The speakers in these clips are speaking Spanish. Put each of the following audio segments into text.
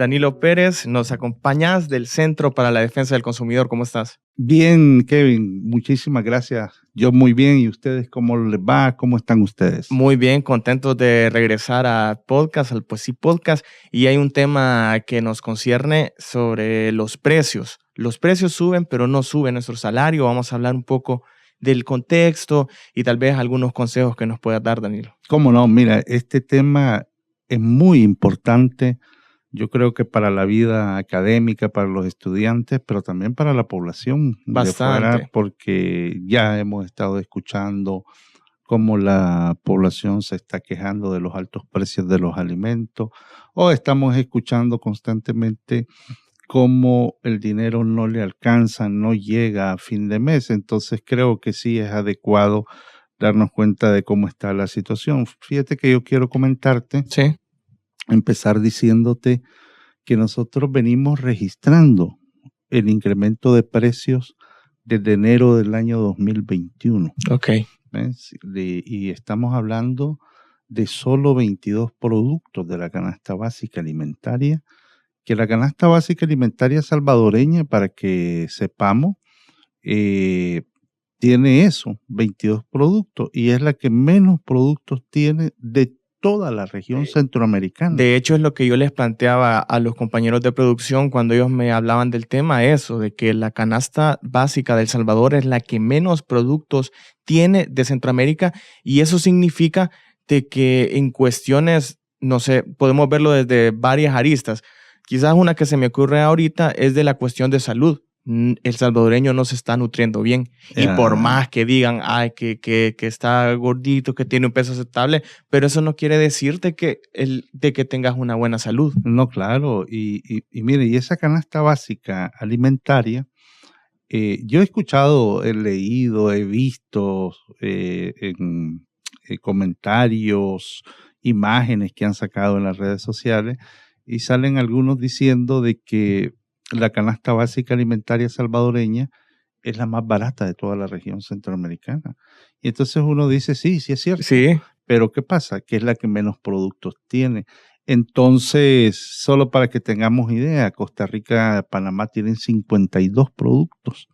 Danilo Pérez, nos acompañas del Centro para la Defensa del Consumidor. ¿Cómo estás? Bien, Kevin, muchísimas gracias. Yo muy bien. ¿Y ustedes cómo les va? ¿Cómo están ustedes? Muy bien, contentos de regresar al Pues Sí Podcast. Y hay un tema que nos concierne sobre los precios. Los precios suben, pero no sube nuestro salario. Vamos a hablar un poco del contexto y tal vez algunos consejos que nos puedas dar, Danilo. ¿Cómo no? Mira, este tema es muy importante. Yo creo que para la vida académica, para los estudiantes, pero también para la población de fuera, porque ya hemos estado escuchando cómo la población se está quejando de los altos precios de los alimentos, o estamos escuchando constantemente cómo el dinero no le alcanza, no llega a fin de mes. Entonces creo que sí es adecuado darnos cuenta de cómo está la situación. Fíjate que yo quiero comentarte, empezar diciéndote que nosotros venimos registrando el incremento de precios desde enero del año 2021. Ok. Y estamos hablando de solo 22 productos de la canasta básica alimentaria, que la canasta básica alimentaria salvadoreña, para que sepamos, tiene eso, 22 productos, y es la que menos productos tiene de toda la región centroamericana. De hecho, es lo que yo les planteaba a los compañeros de producción cuando ellos me hablaban del tema, eso, de que la canasta básica de El Salvador es la que menos productos tiene de Centroamérica, y eso significa de que en cuestiones, no sé, podemos verlo desde varias aristas. Quizás una que se me ocurre ahorita es de la cuestión de salud. El salvadoreño no se está nutriendo bien. Y por más que digan, ay, que está gordito, que tiene un peso aceptable, pero eso no quiere decirte de que tengas una buena salud. No, claro. Y mire, y esa canasta básica alimentaria, yo he escuchado, he leído, he visto en comentarios, imágenes que han sacado en las redes sociales, y salen algunos diciendo de que la canasta básica alimentaria salvadoreña es la más barata de toda la región centroamericana. Y entonces uno dice, sí es cierto. Sí. Pero ¿qué pasa? Que es la que menos productos tiene. Entonces, solo para que tengamos idea, Costa Rica, Panamá tienen 52 productos,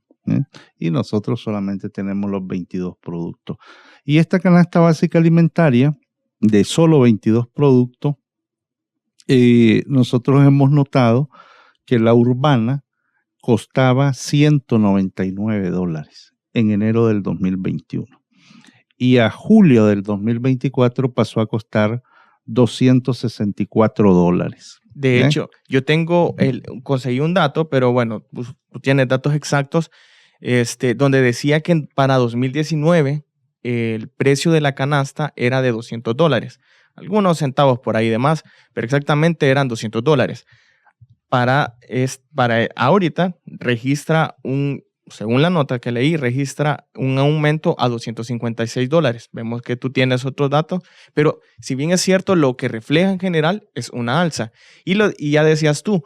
y nosotros solamente tenemos los 22 productos. Y esta canasta básica alimentaria de solo 22 productos, nosotros hemos notado que la urbana costaba $199 en enero del 2021. Y a julio del 2024 pasó a costar $264. De hecho, yo conseguí un dato, pero bueno, tú tienes datos exactos, donde decía que para 2019 el precio de la canasta era de $200. Algunos centavos por ahí de más, pero exactamente eran $200. Para ahorita registra según la nota que leí, registra un aumento a $256. Vemos que tú tienes otros datos, pero si bien es cierto, lo que refleja en general es una alza. Y ya decías tú,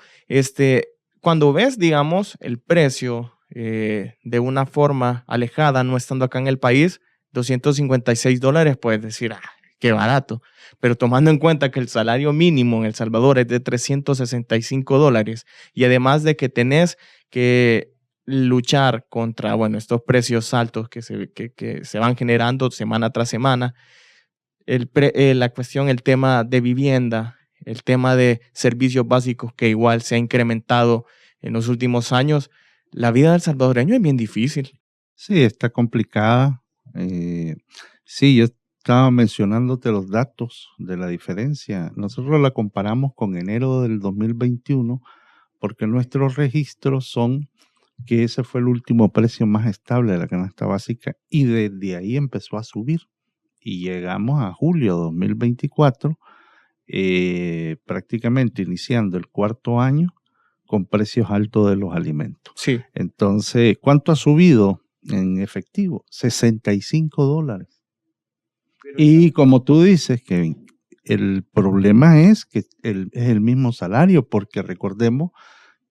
cuando ves, digamos, el precio de una forma alejada, no estando acá en el país, $256, puedes decir, qué barato. Pero tomando en cuenta que el salario mínimo en El Salvador es de $365, y además de que tenés que luchar contra, estos precios altos que se van generando semana tras semana, el tema de vivienda, el tema de servicios básicos que igual se ha incrementado en los últimos años, la vida del salvadoreño es bien difícil. Sí, está complicada. Sí, yo estaba mencionándote los datos de la diferencia. Nosotros la comparamos con enero del 2021 porque nuestros registros son que ese fue el último precio más estable de la canasta básica, y desde ahí empezó a subir. Y llegamos a julio de 2024, prácticamente iniciando el cuarto año, con precios altos de los alimentos. Sí. Entonces, ¿cuánto ha subido en efectivo? $65. Y como tú dices, Kevin, el problema es que es el mismo salario, porque recordemos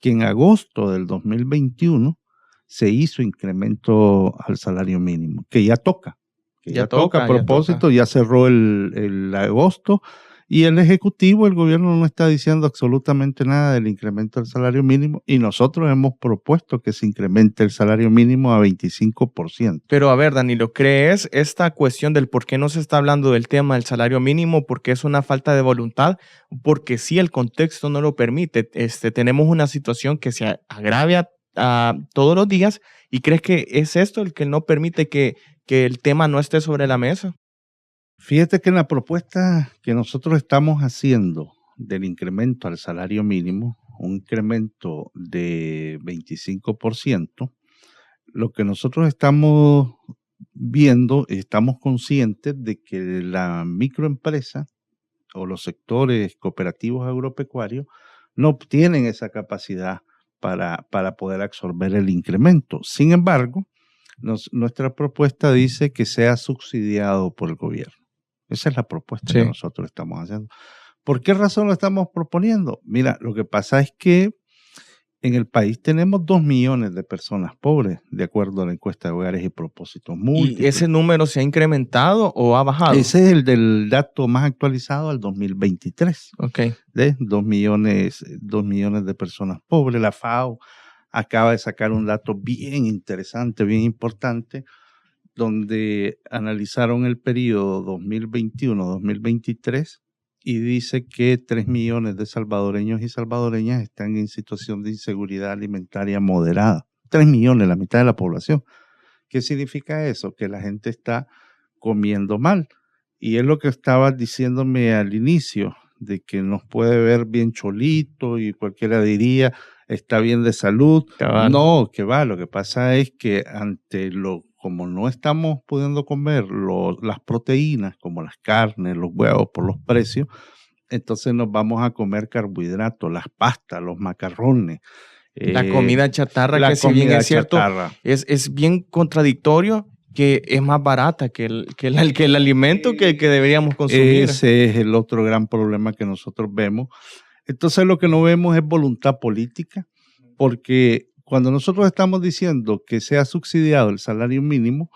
que en agosto del 2021 se hizo incremento al salario mínimo, que ya toca. A propósito, ya cerró el agosto, Y el Ejecutivo, el gobierno no está diciendo absolutamente nada del incremento del salario mínimo y nosotros hemos propuesto que se incremente el salario mínimo a 25%. Pero a ver, Danilo, ¿crees esta cuestión del por qué no se está hablando del tema del salario mínimo? ¿Porque es una falta de voluntad? Porque sí, el contexto no lo permite. Tenemos una situación que se agravia todos los días. ¿Y crees que es esto el que no permite que el tema no esté sobre la mesa? Fíjate que en la propuesta que nosotros estamos haciendo del incremento al salario mínimo, un incremento de 25%, lo que nosotros estamos viendo, estamos conscientes de que la microempresa o los sectores cooperativos agropecuarios no tienen esa capacidad para poder absorber el incremento. Sin embargo, nuestra propuesta dice que sea subsidiado por el gobierno. Esa es la propuesta que nosotros estamos haciendo. ¿Por qué razón lo estamos proponiendo? Mira, lo que pasa es que en el país tenemos 2 millones de personas pobres, de acuerdo a la encuesta de hogares y propósitos múltiples. ¿Y ese número se ha incrementado o ha bajado? Ese es el del dato más actualizado al 2023. Ok. De 2 millones de personas pobres. La FAO acaba de sacar un dato bien interesante, bien importante, donde analizaron el periodo 2021-2023 y dice que 3 millones de salvadoreños y salvadoreñas están en situación de inseguridad alimentaria moderada. 3 millones, la mitad de la población. ¿Qué significa eso? Que la gente está comiendo mal. Y es lo que estabas diciéndome al inicio, de que nos puede ver bien cholito y cualquiera diría, está bien de salud. Cabal. No, que va, lo que pasa es que como no estamos pudiendo comer las proteínas, como las carnes, los huevos, por los precios, entonces nos vamos a comer carbohidratos, las pastas, los macarrones. La comida chatarra, que si bien es cierto, es bien contradictorio, que es más barata que el alimento que deberíamos consumir. Ese es el otro gran problema que nosotros vemos. Entonces lo que no vemos es voluntad política, porque cuando nosotros estamos diciendo que sea subsidiado el salario mínimo,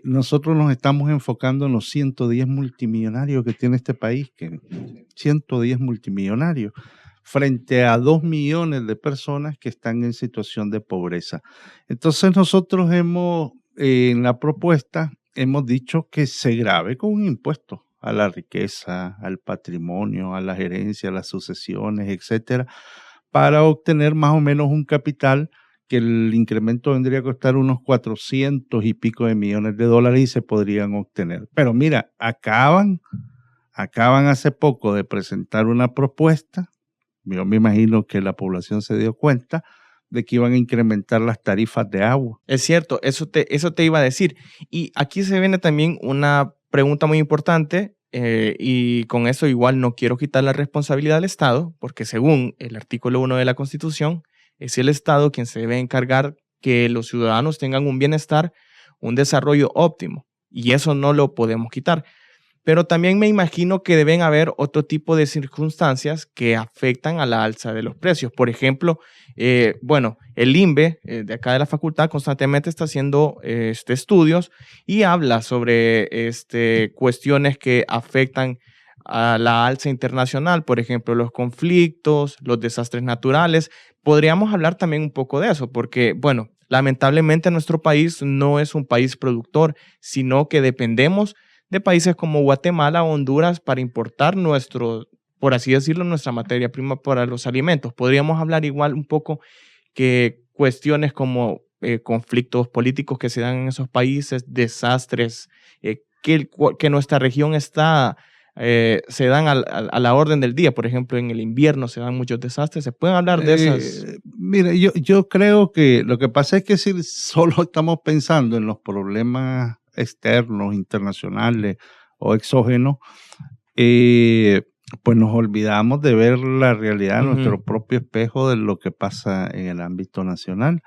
nosotros nos estamos enfocando en los 110 multimillonarios que tiene este país, que 110 multimillonarios, frente a 2 millones de personas que están en situación de pobreza. Entonces nosotros en la propuesta, hemos dicho que se grave con un impuesto a la riqueza, al patrimonio, a las herencias, a las sucesiones, etcétera, para obtener más o menos un capital que el incremento vendría a costar unos 400 y pico de millones de dólares y se podrían obtener. Pero mira, acaban hace poco de presentar una propuesta. Yo me imagino que la población se dio cuenta de que iban a incrementar las tarifas de agua. Es cierto, eso te iba a decir. Y aquí se viene también una pregunta muy importante, y con eso igual no quiero quitar la responsabilidad al Estado, porque según el artículo 1 de la Constitución, es el Estado quien se debe encargar que los ciudadanos tengan un bienestar, un desarrollo óptimo, y eso no lo podemos quitar. Pero también me imagino que deben haber otro tipo de circunstancias que afectan a la alza de los precios. Por ejemplo, el INVE de acá de la facultad constantemente está haciendo estudios y habla sobre cuestiones que afectan a la alza internacional, por ejemplo, los conflictos, los desastres naturales. Podríamos hablar también un poco de eso, porque, bueno, lamentablemente nuestro país no es un país productor, sino que dependemos de países como Guatemala o Honduras para importar por así decirlo, nuestra materia prima para los alimentos. Podríamos hablar igual un poco que cuestiones como conflictos políticos que se dan en esos países, desastres, que nuestra región se dan a la orden del día. Por ejemplo, en el invierno se dan muchos desastres. ¿Se pueden hablar de esas? Mire, yo creo que lo que pasa es que si solo estamos pensando en los problemas externos, internacionales o exógenos, pues nos olvidamos de ver la realidad en nuestro propio espejo de lo que pasa en el ámbito nacional,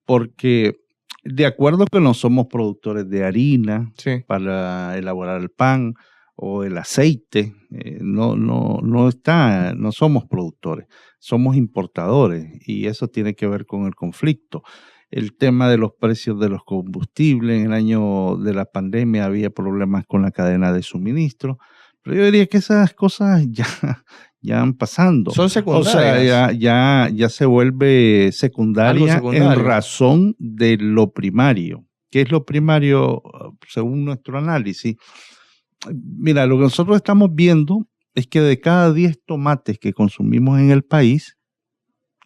porque de acuerdo que no somos productores de harina para elaborar el pan o el aceite, no somos productores, somos importadores y eso tiene que ver con el conflicto. El tema de los precios de los combustibles, en el año de la pandemia había problemas con la cadena de suministro, Pero yo diría que esas cosas ya van pasando. Son secundarias. O sea, ya se vuelve secundaria en razón de lo primario. ¿Qué es lo primario según nuestro análisis? Mira, lo que nosotros estamos viendo es que de cada 10 tomates que consumimos en el país,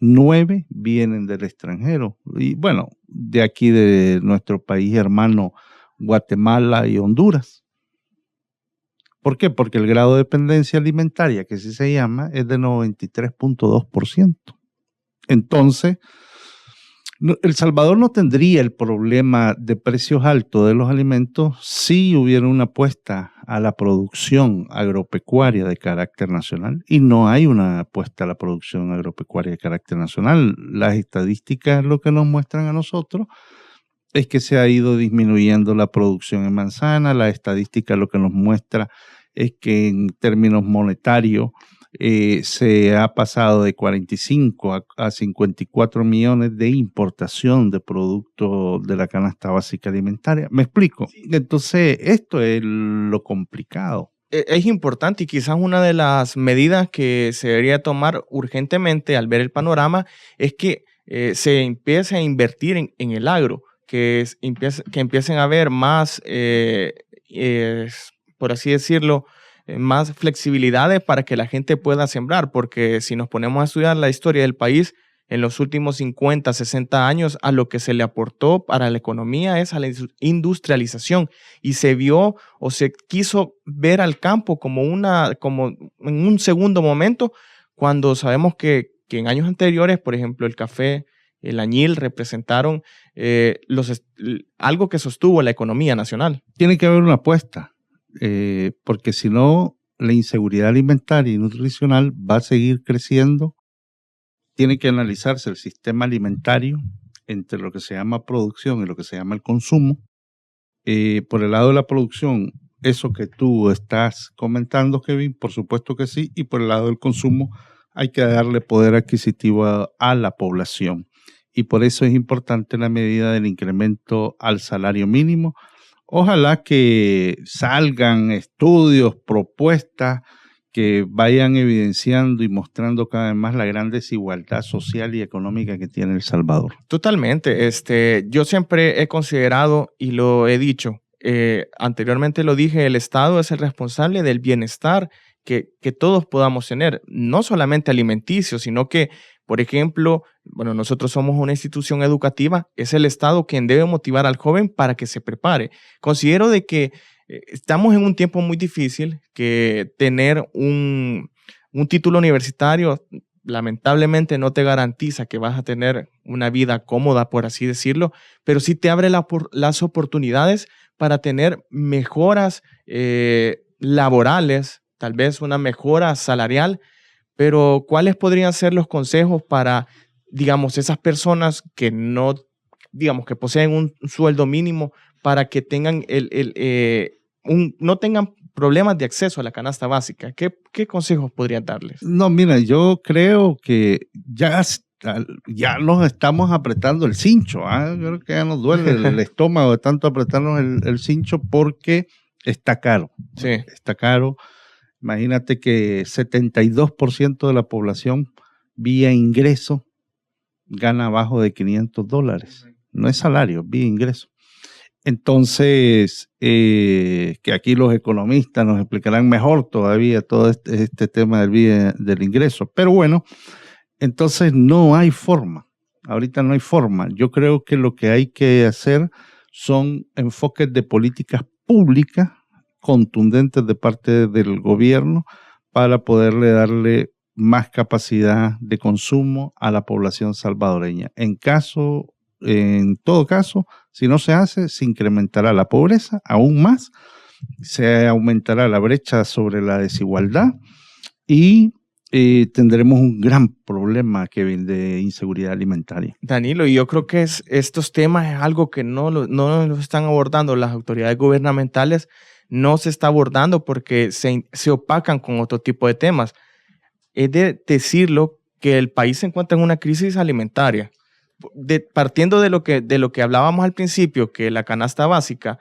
9 vienen del extranjero. Y bueno, de aquí de nuestro país hermano Guatemala y Honduras. ¿Por qué? Porque el grado de dependencia alimentaria, que así se llama, es de 93.2%. Entonces, El Salvador no tendría el problema de precios altos de los alimentos si hubiera una apuesta a la producción agropecuaria de carácter nacional, y no hay una apuesta a la producción agropecuaria de carácter nacional. Las estadísticas lo que nos muestran a nosotros es que se ha ido disminuyendo la producción en manzana. La estadística lo que nos muestra es que en términos monetarios se ha pasado de 45 a 54 millones de importación de productos de la canasta básica alimentaria. ¿Me explico? Entonces, esto es lo complicado. Es importante, y quizás una de las medidas que se debería tomar urgentemente al ver el panorama es que se empiece a invertir en el agro, que empiecen a haber más, por así decirlo, más flexibilidades para que la gente pueda sembrar, porque si nos ponemos a estudiar la historia del país, en los últimos 50, 60 años, a lo que se le aportó para la economía es a la industrialización, y se vio o se quiso ver al campo como en un segundo momento, cuando sabemos que en años anteriores, por ejemplo, el café, el añil representaron algo que sostuvo la economía nacional. Tiene que haber una apuesta. Porque si no, la inseguridad alimentaria y nutricional va a seguir creciendo. Tiene que analizarse el sistema alimentario entre lo que se llama producción y lo que se llama el consumo. Por el lado de la producción, eso que tú estás comentando, Kevin, por supuesto que sí, y por el lado del consumo hay que darle poder adquisitivo a la población, y por eso es importante la medida del incremento al salario mínimo. Ojalá que salgan estudios, propuestas que vayan evidenciando y mostrando cada vez más la gran desigualdad social y económica que tiene El Salvador. Totalmente. Yo siempre he considerado, y lo he dicho, anteriormente lo dije, el Estado es el responsable del bienestar que todos podamos tener, no solamente alimenticio, sino que, por ejemplo, bueno, nosotros somos una institución educativa, es el Estado quien debe motivar al joven para que se prepare. Considero de que estamos en un tiempo muy difícil, que tener un título universitario lamentablemente no te garantiza que vas a tener una vida cómoda, por así decirlo, pero sí te abre las oportunidades para tener mejoras laborales, tal vez una mejora salarial. Pero ¿cuáles podrían ser los consejos para, digamos, esas personas que no, digamos, que poseen un sueldo mínimo, para que tengan no tengan problemas de acceso a la canasta básica? ¿Qué consejos podrían darles? No, mira, yo creo que ya nos estamos apretando el cincho. Creo que ya nos duele el estómago de tanto apretarnos el cincho, porque está caro. Sí. Está caro. Imagínate que 72% de la población vía ingreso gana abajo de $500. No es salario, vía ingreso. Entonces, que aquí los economistas nos explicarán mejor todavía todo este tema del ingreso. Pero bueno, entonces no hay forma. Ahorita no hay forma. Yo creo que lo que hay que hacer son enfoques de políticas públicas contundentes de parte del gobierno para poderle darle más capacidad de consumo a la población salvadoreña. En todo caso, si no se hace, se incrementará la pobreza aún más, se aumentará la brecha sobre la desigualdad, y tendremos un gran problema, Kevin, de inseguridad alimentaria. Danilo, y yo creo que estos temas es algo que no los están abordando las autoridades gubernamentales. No se está abordando porque se opacan con otro tipo de temas. Es de decirlo que el país se encuentra en una crisis alimentaria. Partiendo de lo que hablábamos al principio, que la canasta básica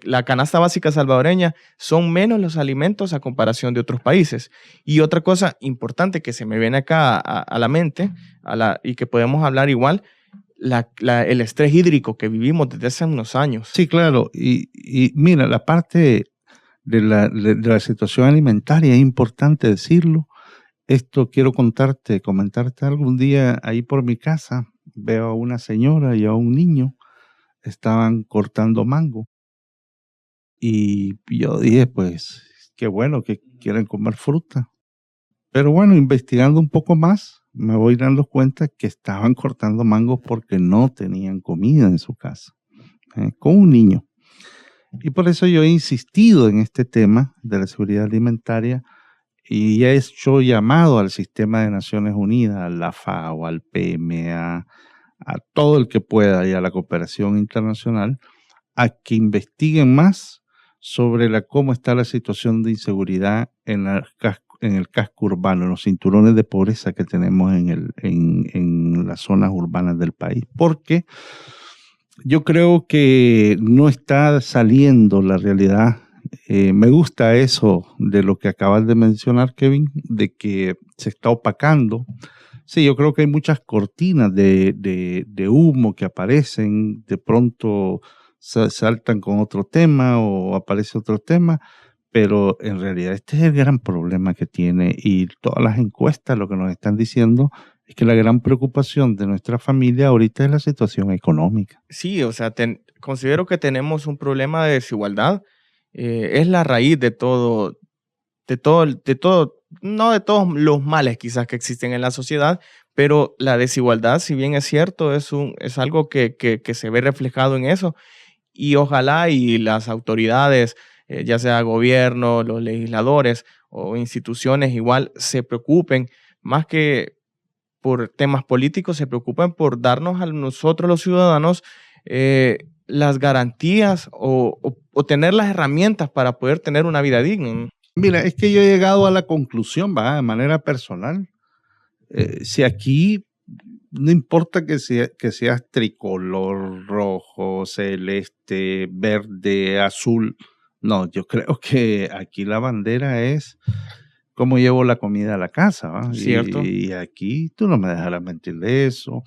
la canasta básica salvadoreña son menos los alimentos a comparación de otros países. Y otra cosa importante que se me viene acá a la mente y que podemos hablar igual, el estrés hídrico que vivimos desde hace unos años. Sí, claro. Y mira, la parte de la situación alimentaria es importante decirlo. Esto quiero comentarte algún día ahí por mi casa. Veo a una señora y a un niño, estaban cortando mango. Y yo dije, pues, qué bueno que quieren comer fruta. Pero bueno, investigando un poco más, me voy dando cuenta que estaban cortando mangos porque no tenían comida en su casa, con un niño. Y por eso yo he insistido en este tema de la seguridad alimentaria y he hecho llamado al sistema de Naciones Unidas, a la FAO, al PMA, a todo el que pueda y a la cooperación internacional, a que investiguen más sobre cómo está la situación de inseguridad en el casco urbano, en los cinturones de pobreza que tenemos en las zonas urbanas del país. Porque yo creo que no está saliendo la realidad. Me gusta eso de lo que acabas de mencionar, Kevin, de que se está opacando. Sí, yo creo que hay muchas cortinas de humo que aparecen, de pronto saltan con otro tema o aparece otro tema, pero en realidad este es el gran problema que tiene, y todas las encuestas lo que nos están diciendo es que la gran preocupación de nuestra familia ahorita es la situación económica. Sí, o sea, considero que tenemos un problema de desigualdad. Es la raíz de todo, no de todos los males quizás que existen en la sociedad, pero la desigualdad, si bien es cierto, es algo que se ve reflejado en eso. Y ojalá y las autoridades, ya sea gobierno, los legisladores o instituciones, igual se preocupen, más que por temas políticos, se preocupen por darnos a nosotros los ciudadanos las garantías o tener las herramientas para poder tener una vida digna. Mira, es que yo he llegado a la conclusión, de manera personal, si aquí no importa que seas tricolor, rojo, celeste, verde, azul, no, yo creo que aquí la bandera es cómo llevo la comida a la casa, ¿va? ¿Cierto? Y aquí tú no me dejarás mentir de eso.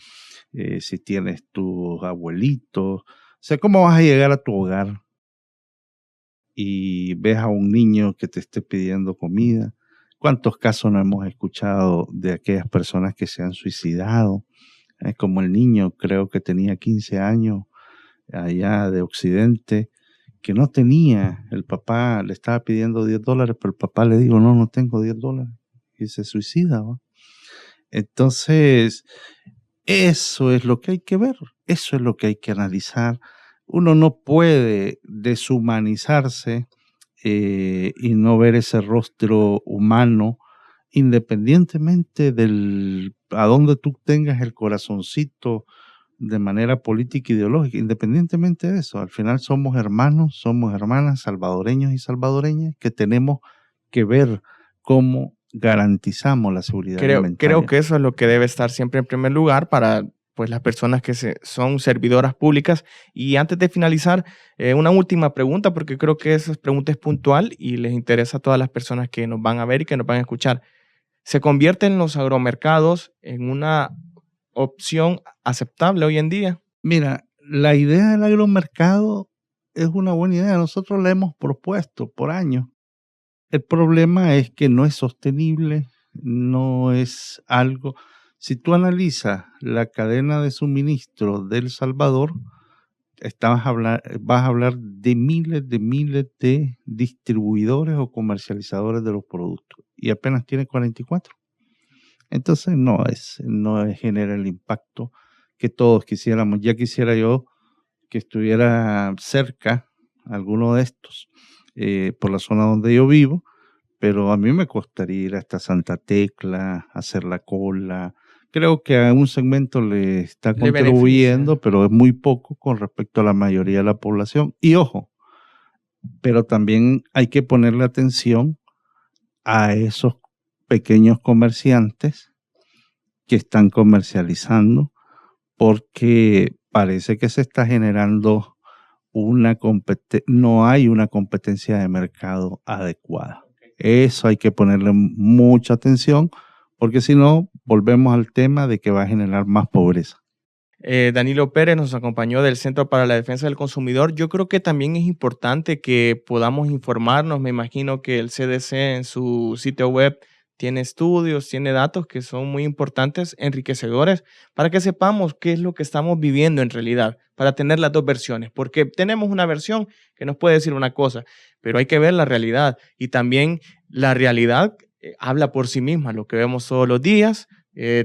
Si tienes tus abuelitos, o sea, ¿cómo vas a llegar a tu hogar y ves a un niño que te esté pidiendo comida? ¿Cuántos casos no hemos escuchado de aquellas personas que se han suicidado? Como el niño, creo que tenía 15 años, allá de Occidente, que no tenía, el papá le estaba pidiendo $10, pero el papá le dijo, no tengo $10, y se suicida, ¿va? Entonces, eso es lo que hay que ver, eso es lo que hay que analizar. Uno no puede deshumanizarse y no ver ese rostro humano, independientemente a donde tú tengas el corazoncito de manera política e ideológica, independientemente de eso. Al final somos hermanos, somos hermanas, salvadoreños y salvadoreñas, que tenemos que ver cómo garantizamos la seguridad alimentaria. Creo que eso es lo que debe estar siempre en primer lugar para pues, las personas que son servidoras públicas. Y antes de finalizar, una última pregunta, porque creo que esa pregunta es puntual y les interesa a todas las personas que nos van a ver y que nos van a escuchar. ¿Se convierten los agromercados en una opción aceptable hoy en día? Mira, la idea del agromercado es una buena idea. Nosotros la hemos propuesto por años. El problema es que no es sostenible, no es algo. Si tú analizas la cadena de suministro de El Salvador, vas a hablar de miles de distribuidores o comercializadores de los productos, y apenas tiene 44. Entonces no genera el impacto que todos quisiéramos. Ya quisiera yo que estuviera cerca alguno de estos por la zona donde yo vivo, pero a mí me costaría ir hasta Santa Tecla, hacer la cola. Creo que a un segmento le está contribuyendo, pero es muy poco con respecto a la mayoría de la población. Y ojo, pero también hay que ponerle atención a esos pequeños comerciantes que están comercializando, porque parece que se está generando no hay una competencia de mercado adecuada. Eso hay que ponerle mucha atención, porque si no, volvemos al tema de que va a generar más pobreza. Danilo Pérez nos acompañó del Centro para la Defensa del Consumidor. Yo creo que también es importante que podamos informarnos. Me imagino que el CDC en su sitio web tiene estudios, tiene datos que son muy importantes, enriquecedores, para que sepamos qué es lo que estamos viviendo en realidad, para tener las dos versiones, porque tenemos una versión que nos puede decir una cosa, pero hay que ver la realidad, y también la realidad habla por sí misma, lo que vemos todos los días.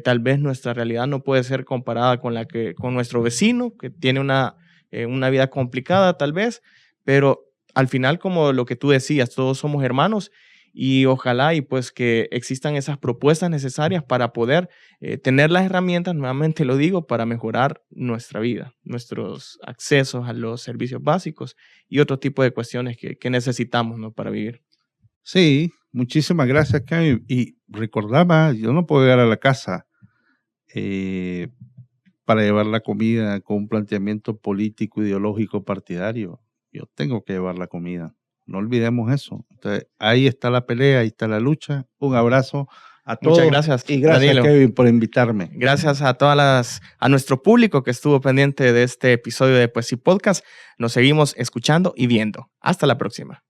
Tal vez nuestra realidad no puede ser comparada con nuestro vecino, que tiene una vida complicada tal vez, pero al final, como lo que tú decías, todos somos hermanos, y ojalá y pues que existan esas propuestas necesarias para poder tener las herramientas, nuevamente lo digo, para mejorar nuestra vida, nuestros accesos a los servicios básicos y otro tipo de cuestiones que necesitamos, ¿no?, para vivir. Sí, muchísimas gracias, Kevin. Y recordaba, yo no puedo llegar a la casa para llevar la comida con un planteamiento político, ideológico, partidario. Yo tengo que llevar la comida. No olvidemos eso. Entonces, ahí está la pelea, ahí está la lucha. Un abrazo a todos. Muchas gracias, y gracias, Danilo, Kevin, por invitarme. Gracias a nuestro público que estuvo pendiente de este episodio de Poesía Podcast. Nos seguimos escuchando y viendo. Hasta la próxima.